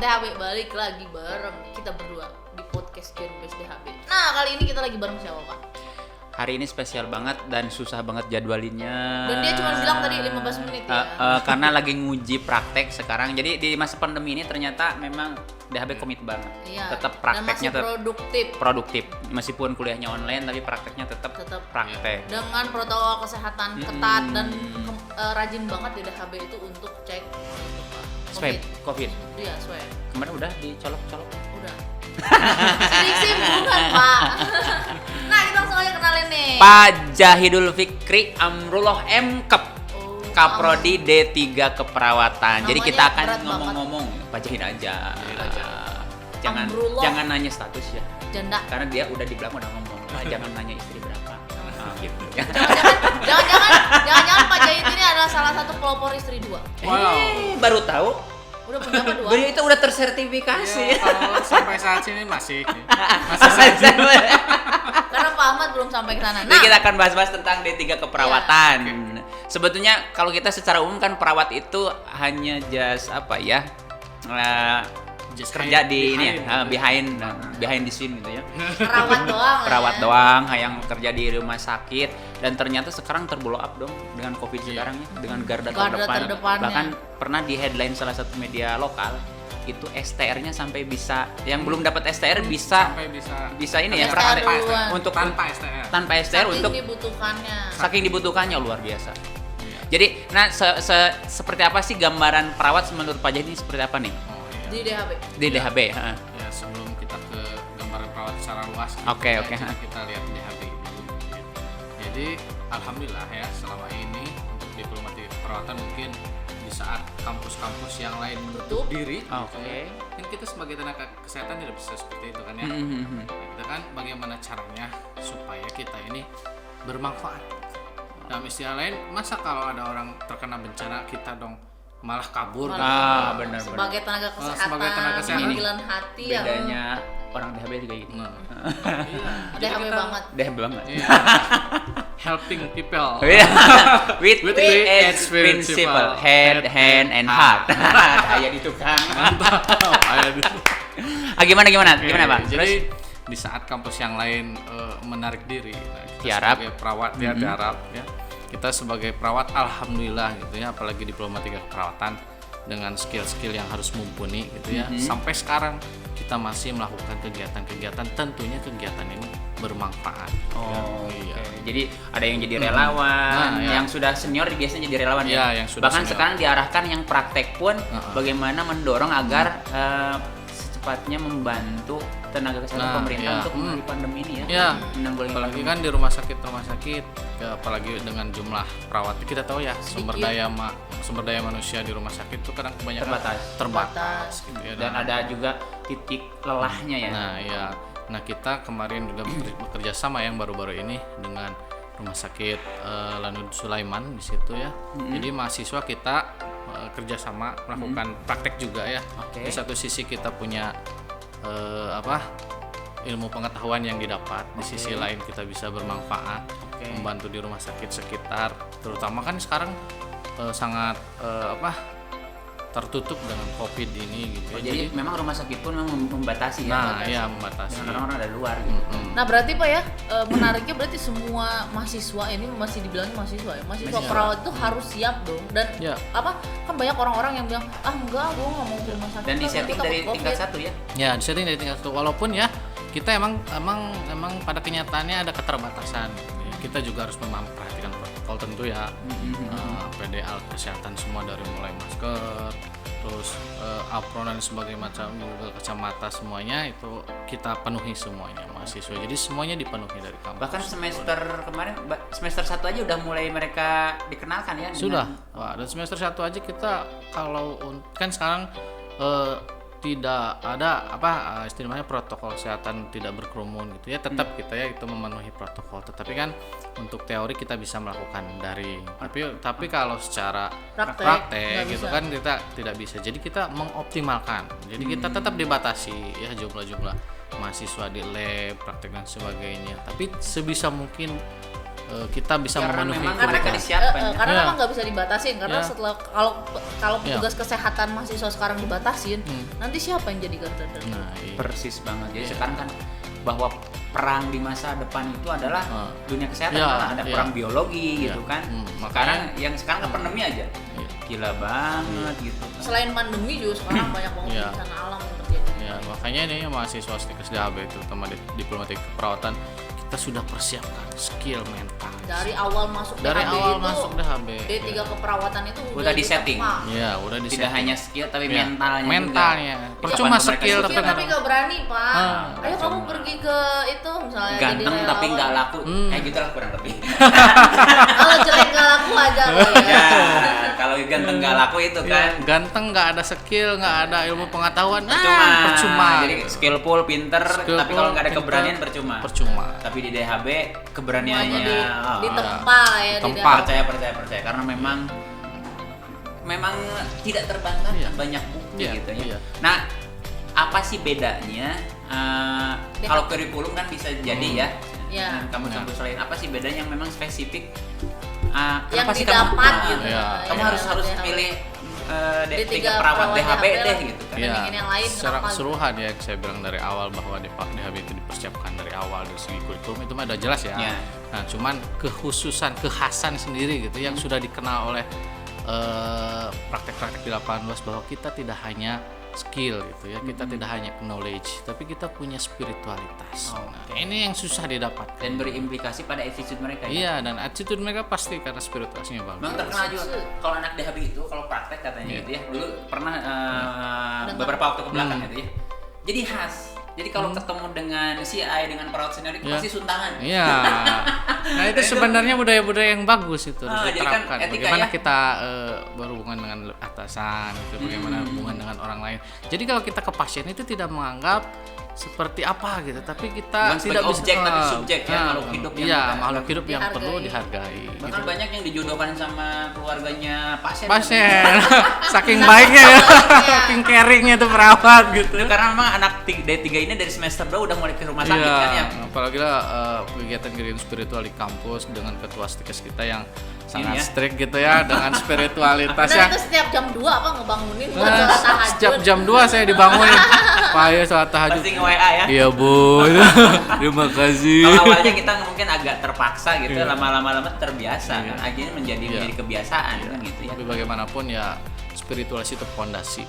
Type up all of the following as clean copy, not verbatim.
Sobat DHB balik lagi bareng kita berdua di podcast Genbes DHB. Nah kali ini kita lagi bareng siapa Pak? Hari ini spesial banget dan susah banget jadwalinnya. Dan dia cuma bilang tadi 15 menit ya. Karena lagi nguji praktek sekarang. Jadi di masa pandemi ini ternyata memang DHB komit banget. Iya. Tetap prakteknya dan masih produktif. Meskipun kuliahnya online tapi prakteknya tetap praktek. Dengan protokol kesehatan ketat dan rajin banget di DHB itu untuk cek Swab COVID. Iya, swab. Kemarin udah dicolok-colok. Udah. Sih bukan Pak. Nah kita langsung aja kenalin nih. Pak Jahidul Fikri Amrullah M.Kep. Kaprodi D3 Keperawatan. Jadi kita akan ngomong-ngomong Pak Jahid aja. Jangan nanya status ya. Janda. Karena dia udah di belakang udah ngomong. Jangan nanya istri berapa. Gitu. Jangan Pak Jahid ini adalah salah satu pelopor istri 2. Wow. Baru tahu. Udah punya apa 2? Baru itu udah tersertifikasi. Ya, kalau sampai saat ini masih saja. Karena Pak Ahmad belum sampai ke sana. Nah, kita akan bahas-bahas tentang D3 keperawatan. Ya. Sebetulnya kalau kita secara umum kan perawat itu hanya just apa ya? Kerja di ini ya, behind the scene gitu ya. Perawat doang yang kerja di rumah sakit, dan ternyata sekarang terblow up dong dengan Covid sekarang ya, dengan garda terdepan. Bahkan pernah di headline salah satu media lokal itu STR-nya sampai bisa, yang belum dapat STR bisa ini ya, untuk tanpa STR untuk saking dibutuhkannya luar biasa. Jadi seperti apa sih gambaran perawat menurut Pak Jahid ini seperti apa nih? Di DHB. Di DHB, ya. Sebelum kita ke gambaran perawat secara luas, Oke. Kita lihat DHB dulu. Jadi alhamdulillah ya, selama ini untuk diplomasi perawatan mungkin di saat kampus-kampus yang lain menutup diri, kan kita sebagai tenaga kesehatan tidak bisa seperti itu kan ya. Kita kan bagaimana caranya supaya kita ini bermanfaat. Dalam istilah lain, masa kalau ada orang terkena bencana kita dong malah kabur benar. Sebagai tenaga kesehatan, panggilan hati bedanya orang DHB juga gini. DHB banget. Iya. Helping people. with its principle, head, hand, and heart. Ayat itu kan. Mantap. Gimana Pak? Jadi di saat kampus yang lain menarik diri, sebagai perawat diharap ya. Kita sebagai perawat alhamdulillah gitu ya, apalagi diplomatika keperawatan dengan skill-skill yang harus mumpuni gitu ya. Sampai sekarang kita masih melakukan kegiatan-kegiatan, tentunya kegiatan ini bermanfaat. Jadi ada yang jadi relawan, yang sudah senior biasanya jadi relawan ya. Yang sudah bahkan senior. Sekarang diarahkan yang praktek pun bagaimana mendorong agar secepatnya membantu tenaga kesehatan pemerintah untuk menangani pandemi ini ya. Apalagi kan di rumah sakit ya, apalagi dengan jumlah perawat kita tahu ya, sumber daya manusia di rumah sakit itu kadang kebanyakan terbatas gitu ya. Dan ada juga titik lelahnya ya. Nah kita kemarin juga bekerja sama yang baru-baru ini dengan rumah sakit Lanud Sulaiman di situ ya. Jadi mahasiswa kita kerjasama melakukan praktek juga ya. Di satu sisi kita punya ilmu pengetahuan yang didapat, di sisi lain kita bisa bermanfaat, membantu di rumah sakit sekitar, terutama kan sekarang sangat tertutup dengan COVID ini gitu. Jadi memang rumah sakit pun membatasi ya. Membatasi. Orang-orang ada luar gitu. Nah berarti Pak ya, menariknya berarti semua mahasiswa ini masih dibilang mahasiswa ya. Mahasiswa perawat itu harus siap dong. Dan kan banyak orang-orang yang bilang enggak, gue nggak mau ke rumah sakit. Dan disetting dari tingkat 1 ya? Ya disetting dari tingkat 1, walaupun ya kita emang pada kenyataannya ada keterbatasan. Kita juga harus memperhatikan protokol tentu ya. PD alat kesehatan semua dari mulai masker, terus apron dan sebagainya macam, juga kacamata, semuanya itu kita penuhi semuanya mahasiswa. Jadi semuanya dipenuhi dari kampus. Bahkan semester 1 aja udah mulai mereka dikenalkan ya. Sudah. Dan semester 1 aja kita kalau kan sekarang tidak ada istilahnya protokol kesehatan, tidak berkerumun gitu ya. Tetap kita ya itu memenuhi protokol. Tetapi kan untuk teori kita bisa melakukan daring. Tapi kalau secara praktek gitu kan kita tidak bisa. Jadi kita mengoptimalkan. Jadi kita tetap dibatasi ya jumlah mahasiswa di lab, praktek dan sebagainya. Tapi sebisa mungkin kita bisa memenuhi mereka disiapkan. Karena memang nggak bisa dibatasin karena setelah kalau petugas kesehatan mahasiswa sekarang dibatasin, nanti siapa yang jadi garda terdepan? Persis banget. Jadi sekarang kan bahwa perang di masa depan itu adalah dunia kesehatan, ada perang biologi gitu kan. Sekarang yang sekarang pandemi aja. Gila banget gitu. Selain pandemi juga sekarang banyak banget bencana alam yang terjadi. Ya, makanya nih mahasiswa STIKS DHB itu terutama diplomatik keperawatan kita sudah persiapkan skill mental dari awal masuk DHB. D3 keperawatan itu udah di setting. Iya, udah di Tidak hanya skill tapi mentalnya juga. Percuma skill tapi nggak berani, Pak. Ayo kamu pergi ke itu misalnya ganteng tapi nggak laku. Kayak gitu lah kurang lebih. Kalau jelek nggak laku aja ya. Kalau ganteng nggak laku itu kan. Ganteng nggak ada skill, nggak ada ilmu pengetahuan, percuma. Jadi skillful, pinter, tapi kalau nggak ada keberanian percuma. Tapi di DHB keberaniannya ditempa ya. Percaya karena memang tidak terbantahkan banyak bukti gitu ya. Nah, apa sih bedanya kalau kurikulum kan bisa jadi ya. Kamu contoh selain apa sih bedanya yang memang spesifik yang apa sih didapat gitu. Kamu harus pilih D3 perawat DHB deh gitu kan. Yang lain secara keseluruhan ya saya bilang dari awal bahwa DHB itu dipersiapkan dari awal dari segi kurikulum itu mah udah jelas ya. Nah, cuman kekhasan sendiri gitu yang sudah dikenal oleh praktek-praktek di lapangan luas bahwa kita tidak hanya skill gitu ya, kita tidak hanya knowledge, tapi kita punya spiritualitas. Nah, ini yang susah didapatkan dan berimplikasi pada attitude mereka. Iya, dan attitude mereka pasti karena spiritualitasnya bagus. Memang terkenal juga kalau anak DHB itu kalau praktek katanya gitu ya. Dulu pernah beberapa waktu ke belakang gitu ya. Jadi khas. Jadi kalau ketemu dengan si A dengan perawat senior itu pasti suntangan. Iya. Nah, itu sebenarnya budaya-budaya yang bagus itu harus diterapkan. Kan bagaimana kita berhubungan dengan atasan, itu bagaimana hubungan dengan orang lain. Jadi kalau kita ke pasien itu tidak menganggap seperti apa gitu, tapi kita bukan tidak objek tapi subjek makhluk hidup yang makhluk hidup yang perlu dihargai. Bahkan banyak yang dijodohkan sama keluarganya pasien. Saking baiknya ya, saking caringnya tuh perawat gitu. Karena memang anak D3 ini dari semester 2 udah mulai ke rumah sakit kan ya. Apalagi kegiatan spiritual di kampus dengan ketua STIKS kita yang sangat strict gitu ya dengan spiritualitasnya. Itu setiap jam 2 apa ngebangunin buat sholat tahajud. Setiap jam 2 saya dibangunin. Pak ya sholat tahajud. Pasti nge-WA ya. Iya, Bu. Terima kasih. Kalau awalnya kita mungkin agak terpaksa gitu, lama-lama terbiasa kan. Akhirnya menjadi kebiasaan kan gitu ya. Tapi bagaimanapun ya spiritualitas itu fondasi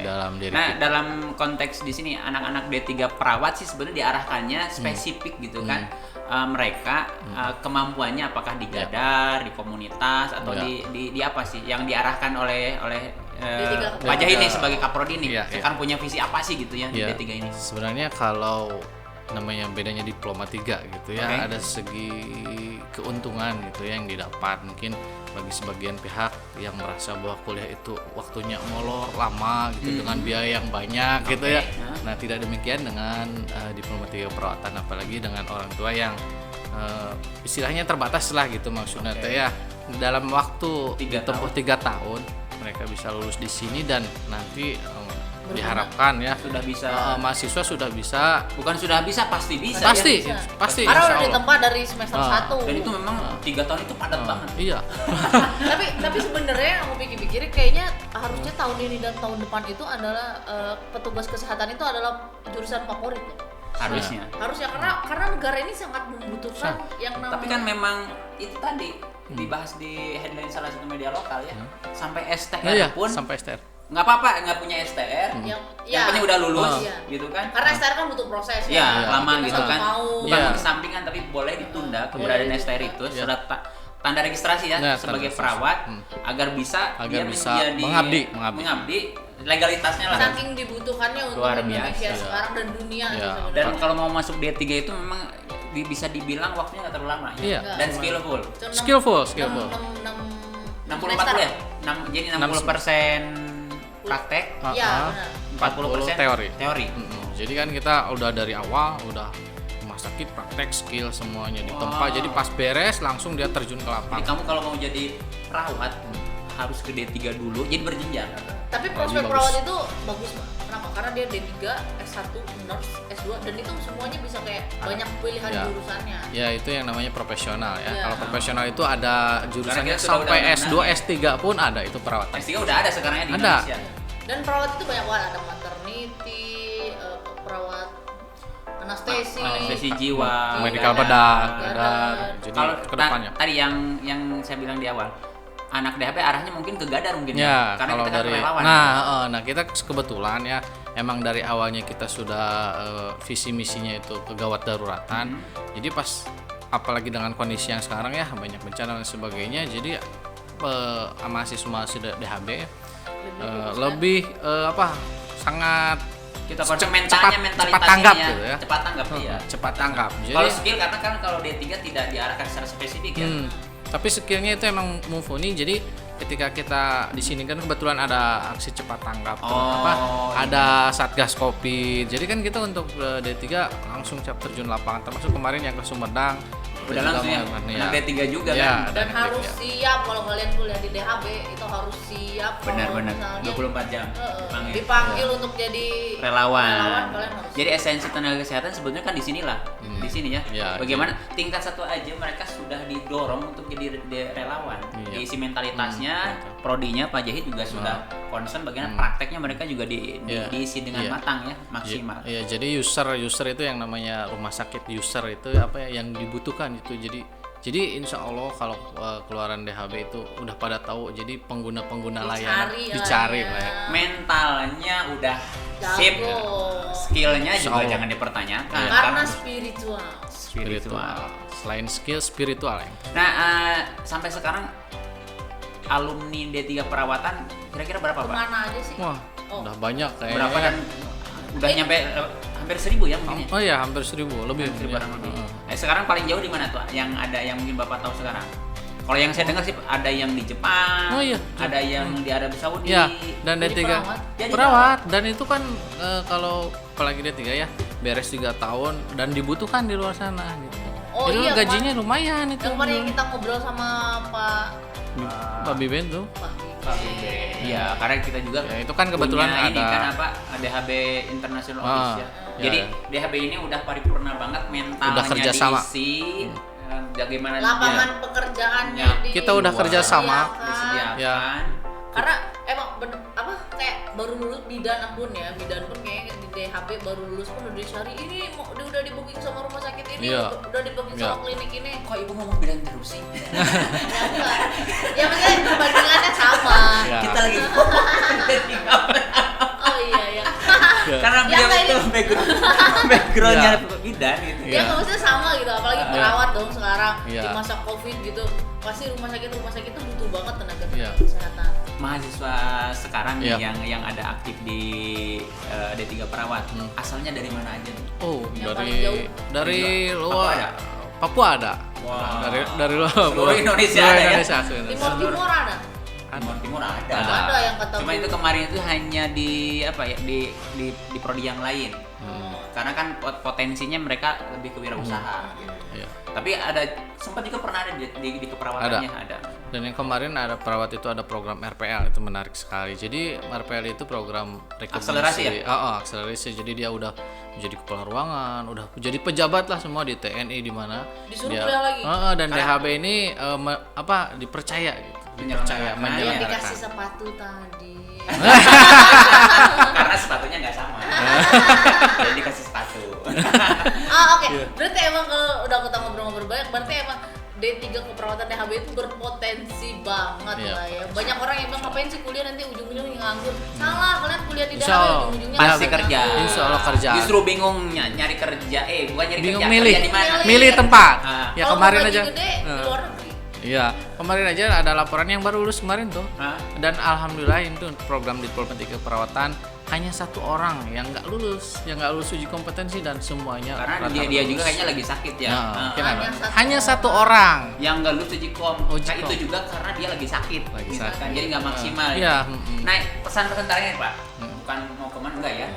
dalam diri kita. Dalam konteks di sini anak-anak D3 perawat sih sebenarnya diarahkannya spesifik gitu kan. Mereka kemampuannya apakah di Gadar, di komunitas atau di apa sih yang diarahkan oleh Pak Jahid ini sebagai Kaprodi ini sekarang punya visi apa sih gitu ya di D3 ini? Sebenarnya kalau namanya bedanya diploma 3 gitu ya, ada segi keuntungan gitu ya yang didapat mungkin bagi sebagian pihak yang merasa bahwa kuliah itu waktunya molor lama gitu dengan biaya yang banyak gitu ya. Nah, tidak demikian dengan diploma 3 perawatan, apalagi dengan orang tua yang istilahnya terbatas lah gitu maksudnya ya. Dalam waktu ditempuh 3 tahun mereka bisa lulus di sini dan nanti diharapkan ya sudah bisa mahasiswa sudah bisa pasti bisa karena udah ditempa dari semester 1 dan itu memang 3 tahun itu padat banget. Iya. tapi sebenarnya aku pikir-pikir kayaknya harusnya tahun ini dan tahun depan itu adalah petugas kesehatan itu adalah jurusan favorit loh. Harusnya karena negara ini sangat membutuhkan yang namanya. Tapi kan memang itu tadi dibahas di headline salah satu media lokal ya. Sampai STR pun sampai STR nggak apa-apa nggak punya STR yang punya udah lulus gitu kan, karena STR kan butuh proses lama gitu kan, bukan kesampingan tapi boleh ditunda keberadaan STR itu surat tanda registrasi sebagai perawat agar bisa menjadi mengabdi legalitasnya lah. Saking dibutuhkannya untuk Indonesia sekarang dan dunia. Dan kalau mau masuk D3 itu memang bisa dibilang waktunya nggak terlalu lama dan skillful 64 ya, jadi 60% praktek, 40% teori. Jadi kan kita udah dari awal udah rumah sakit praktek skill semuanya ditempa. Jadi pas beres langsung dia terjun ke lapangan. Jadi kamu kalau mau jadi perawat harus ke D3 dulu, jadi berjenjang. Tapi prospek perawat itu bagus, Pak. Kenapa? karena dia D3, S1, nurse, S2 dan itu semuanya bisa kayak banyak pilihan jurusannya. Ya itu yang namanya profesional ya. Kalau profesional itu ada jurusannya sampai S2, S3 pun ada itu perawatan. S3 udah ada sekarang ya di Indonesia. Dan perawat itu banyak banget, ada maternity, perawat anestesi jiwa, medical bedah. Jadi kalau kedepannya. Tadi yang saya bilang di awal, anak DHB arahnya mungkin ke Gadar mungkin ya. Karena kalau kita dari relawan. Nah kita kebetulan ya emang dari awalnya kita sudah visi misinya itu kegawat daruratan. Jadi pas apalagi dengan kondisi yang sekarang ya banyak bencana dan sebagainya, jadi mahasiswa DHB lebih sangat kita mentalitasnya cepat tanggap gitu ya. Cepat tanggap. Jadi kalau skill karena kan kalau D3 tidak diarahkan secara spesifik ya. Tapi skillnya itu emang mumpuni. Jadi ketika kita di sini kan kebetulan ada aksi cepat tanggap, ada satgas Covid. Jadi kan kita untuk D3 langsung terjun lapangan, termasuk kemarin yang ke Sumedang. Udah langsung ya, D3 juga kan. Dan harus siap kalau kalian kuliah di DHB itu harus siap. Benar-benar 24 jam. Dipanggil untuk jadi relawan. Kalian harus. Jadi esensi tenaga kesehatan sebetulnya kan di sinilah. Di sini ya. Bagaimana tingkat 1 aja mereka sudah didorong untuk jadi relawan. Diisi mentalitasnya, prodinya Pak Jahid juga sudah concern bagaimana prakteknya mereka juga diisi dengan matang ya, maksimal. Iya, jadi user itu yang namanya rumah sakit user itu apa ya yang dibutuhkan itu. Jadi insya Allah kalau keluaran DHB itu udah pada tahu, jadi pengguna layanan dicari lah ya. Mentalnya udah sip, skillnya juga jangan dipertanyakan karena spiritual. Selain skill spiritual ya. Nah sampai sekarang alumni D3 perawatan kira-kira berapa Pak? Kemana aja sih? Wah udah banyak kayaknya. Berapa dan udah nyampe hampir 1.000 ya mungkin? Oh iya hampir 1.000 lebih. Sekarang paling jauh di mana tuh? Yang ada yang mungkin Bapak tahu sekarang? Kalau yang saya dengar sih ada yang di Jepang, ada yang di Arab Saudi. Ya, dan D3 perawat. Dan itu kan kalau apalagi D3 ya beres 3 tahun dan dibutuhkan di luar sana gitu. Jadi gajinya lumayan itu. Yang kemarin kita ngobrol sama Pak Biben tuh. Iya, karena kita juga itu kan kebetulan punya ini ada kan DHB International Office ya. Jadi DHB ini udah paripurna banget, mentalnya udah kerja sama. diisi, bagaimana lapangan pekerjaannya kita udah kerja sama disediakan. Karena emang kayak baru lulus bidan pun kayaknya di DHB baru lulus pun udah dicari ini udah di booking sama rumah sakit ini, udah di booking sama klinik ini. Kok ibu ngomong bidan terus sih? Ya maksudnya perbandingannya sama. Kita lagi Oh iya. Karena beliau itu backgroundnya bidan gitu. Ya nggak maksudnya sama gitu, apalagi perawat dong sekarang di masa Covid gitu. Pasti rumah sakit itu butuh banget tenaga kesehatan. Mahasiswa sekarang yang ada aktif di D3 perawat, asalnya dari mana aja nih? Oh, dari luar Papua ada. Wow. Dari luar seluruh Indonesia ada ya. Timur ada. Timur ada. Ada yang kata. Cuma itu kemarin itu hanya di di prodi yang lain. Karena kan potensinya mereka lebih kewirausaha. Tapi sempat juga pernah ada di keperawatannya ada. Dan yang kemarin ada perawat itu ada program RPL, itu menarik sekali. Jadi RPL itu program akselerasi ya? Akselerasi. Jadi dia udah menjadi kepala ruangan, udah jadi pejabat lah semua di TNI di mana. Disuruh kuliah lagi. Dan DHB ini dipercaya gitu. Dipercaya menyelenggarakan. Yang dikasih sepatu tadi. Karena sepatunya nggak sama. Jadi dikasih sepatu. Oke. Berarti emang kalau udah kita ngobrol-ngobrol banyak, berarti emang D3 keperawatan DHB itu berpotensi banget lah ya. Banyak orang yang bilang ngapain sih kuliah nanti ujung-ujungnya nganggur. Salah, kalian kuliah di DHB ujung-ujungnya pasti kerja. Insya Allah kerja. Justru bingung nyari kerja, bukan nyari bingung kerja. Milih, kerja di mana? Milih tempat. Ya kalau kemarin aja. Gede, di luar negeri. Iya, kemarin aja ada laporan yang baru lulus kemarin tuh. Dan alhamdulillah itu program Diploma 3 Keperawatan hanya 1 orang yang nggak lulus uji kompetensi dan semuanya. Karena dia juga kayaknya lagi sakit ya. Hanya 1 orang yang nggak lulus uji kom. Itu juga karena dia lagi sakit. Kan jadi nggak maksimal. Iya. Nah, pesan-pesan terakhir Pak, bukan mau kemana enggak ya?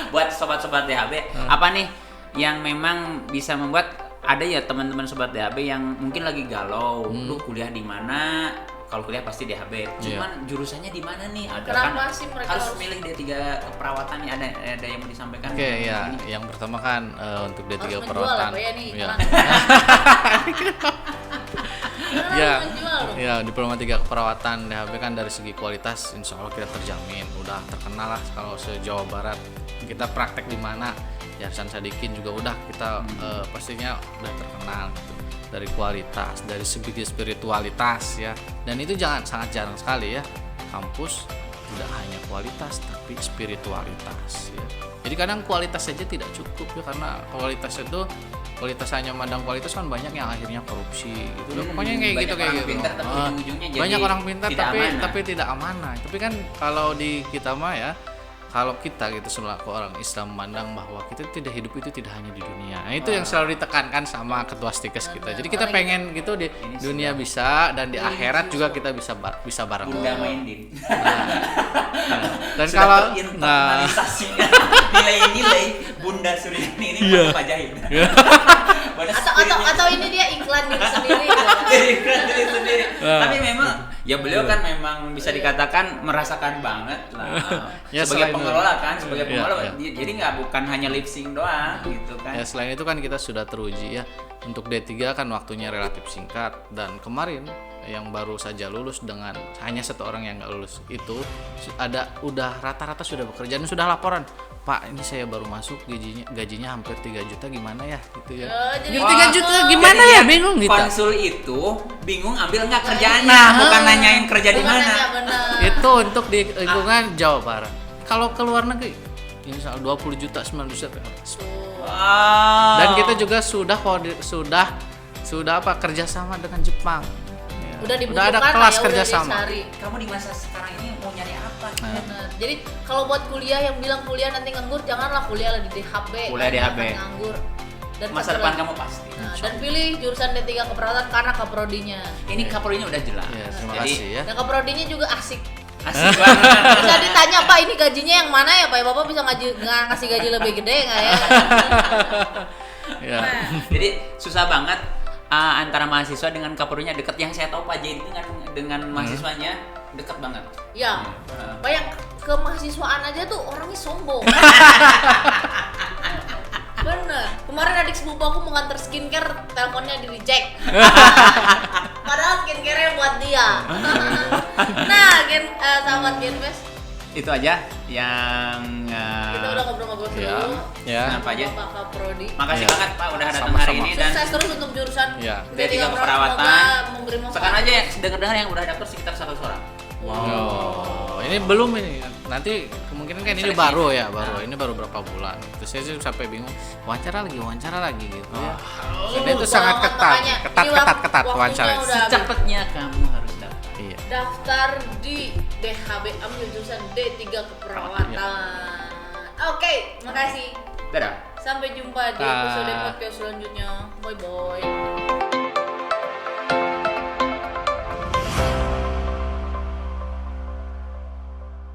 Buat sobat-sobat DHB, apa nih yang memang bisa membuat ada ya teman-teman sobat DHB yang mungkin lagi galau, lu kuliah di mana, kalau kuliah pasti DHB. Cuman jurusannya di mana nih? Ada Kenapa kan sih mereka harus milih D3 keperawatan nih, ada yang mau disampaikan? Oke, ya. Yang pertama kan untuk D3 harus keperawatan. menjual apa ya nih? Ya. Menjual. Ya, diploma 3 keperawatan DHB kan dari segi kualitas insya Allah kita terjamin. Udah terkenal lah kalau se-Jawa Barat. Kita praktek di mana? Ya Hasan Sadikin juga udah kita pastinya udah terkenal gitu. Dari kualitas, dari segi spiritualitas ya. Dan itu sangat jarang sekali ya. Kampus tidak hanya kualitas tapi spiritualitas ya. Jadi kadang kualitas saja tidak cukup ya, karena kualitas hanya mandang kualitas kan banyak yang akhirnya korupsi gitu. Pokoknya kayak gitu Pintar, tapi ujung-ujungnya jadi banyak orang pintar tidak tapi tidak amanah. Tapi kan kalau di kita mah ya, kalau kita gitu selaku orang Islam memandang bahwa kita tidak hidup itu tidak hanya di dunia. Nah, itu yang selalu ditekankan sama ketua Stikes kita. Jadi kita pengen gitu di dunia bisa dan di akhirat juga kita bisa bareng. Bunda Maindin. Dan kalau internalisasinya nilai-nilai Bunda Suryani ini Pak Jahit. Atau ini dia iklan diri sendiri. Diri sendiri. Tapi memang ya beliau kan memang bisa dikatakan merasakan banget lah. Ya, sebagai pengelola kan, ya. Jadi nggak bukan hanya lip sync doang gitu kan. Ya selain itu kan kita sudah teruji ya. Untuk D3 kan waktunya relatif singkat, dan kemarin yang baru saja lulus dengan hanya 1 orang yang nggak lulus itu udah rata-rata sudah bekerja dan sudah laporan, Pak ini saya baru masuk gajinya hampir 3 juta gimana ya gitu ya. Jadi 3 juta gimana ya, bingung gitu. Konsul itu bingung ambil nggak kerjaannya, bukan nanyain kerja di mana. Itu untuk di lingkungan Jawa Barat. Kalau ke luar negeri ini soal 20 juta 9 juta. Dan kita juga sudah kerjasama dengan Jepang. Udah ada kelas kerjasama. Kamu di masa sekarang ini mau nyari apa? Jadi kalau buat kuliah yang bilang kuliah nanti nganggur, janganlah kuliah di DHB. Kuliah DHB. Nganggur. Dan masa depan kamu pasti. Dan pilih jurusan D3 keperawatan karena kaprodinya. Ini kaprodinya udah jelas. Ya, terima kasih ya. Dan kaprodinya juga asik. Asik banget. Bisa ditanya, Pak ini gajinya yang mana ya Pak? Ya Bapak bisa ngasih gaji lebih gede nggak ya? Ya. Jadi susah banget antara mahasiswa dengan kaprodinya dekat. Yang saya tahu Pak Jai dengan mahasiswanya dekat banget. Ya, banyak kemahasiswaan aja tuh orangnya sombong. Bener. Kemarin adik sepupu aku mau nganter skincare, teleponnya di reject. Padahal skincare-nya buat dia. Nah, sahabat Genbest, itu aja yang kita udah ngobrol-ngobrol dulu. Ya. Apa aja? Pak Kaprodi. Makasih banget Pak udah datang Sama-sama. hari ini dan sukses terus untuk jurusan D3 keperawatan. Memberi manfaat. Sekarang aja yang dengar-dengar yang udah daftar sekitar 100 orang. Wow. Ini belum ini. Nanti kemungkinan kan ini baru ya, Ini baru berapa bulan. Terus saya sih sampai bingung. Wawancara lagi gitu ya. Dan itu sangat ketat wawancara. Secepatnya kamu harus daftar. Iya. Daftar di DHB ambil jurusan D3 keperawatan. Oke, makasih. Dadah. Sampai jumpa di episode podcast selanjutnya. Bye bye.